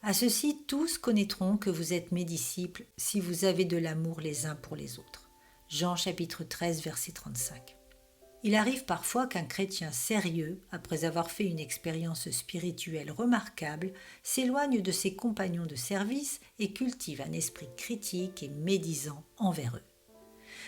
À ceci, tous connaîtront que vous êtes mes disciples si vous avez de l'amour les uns pour les autres. Jean chapitre 13, verset 35. Il arrive parfois qu'un chrétien sérieux, après avoir fait une expérience spirituelle remarquable, s'éloigne de ses compagnons de service et cultive un esprit critique et médisant envers eux.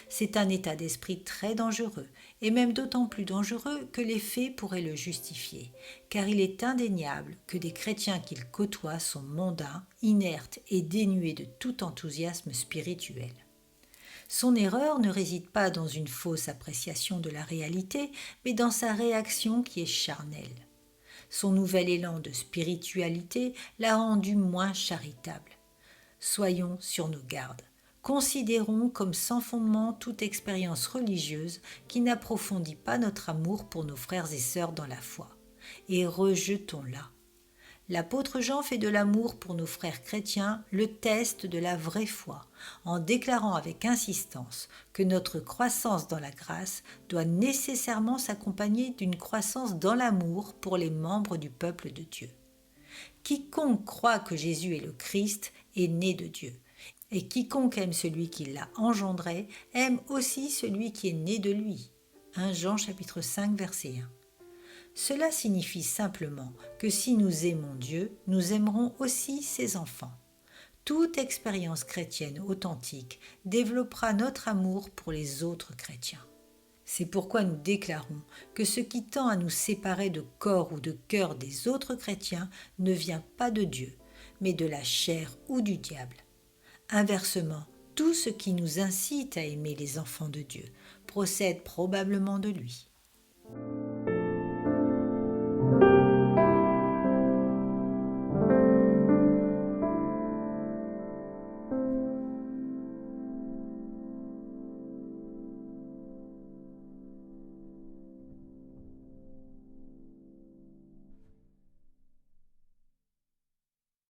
C'est un état d'esprit très dangereux, et même d'autant plus dangereux que les faits pourraient le justifier, car il est indéniable que des chrétiens qu'il côtoie sont mondains, inertes et dénués de tout enthousiasme spirituel. Son erreur ne réside pas dans une fausse appréciation de la réalité, mais dans sa réaction qui est charnelle. Son nouvel élan de spiritualité l'a rendu moins charitable. Soyons sur nos gardes. Considérons comme sans fondement toute expérience religieuse qui n'approfondit pas notre amour pour nos frères et sœurs dans la foi, et rejetons-la. L'apôtre Jean fait de l'amour pour nos frères chrétiens le test de la vraie foi, en déclarant avec insistance que notre croissance dans la grâce doit nécessairement s'accompagner d'une croissance dans l'amour pour les membres du peuple de Dieu. Quiconque croit que Jésus est le Christ est né de Dieu, et quiconque aime celui qui l'a engendré aime aussi celui qui est né de lui. 1 Jean chapitre 5 verset 1. Cela signifie simplement que si nous aimons Dieu, nous aimerons aussi ses enfants. Toute expérience chrétienne authentique développera notre amour pour les autres chrétiens. C'est pourquoi nous déclarons que ce qui tend à nous séparer de corps ou de cœur des autres chrétiens ne vient pas de Dieu, mais de la chair ou du diable. Inversement, tout ce qui nous incite à aimer les enfants de Dieu procède probablement de lui.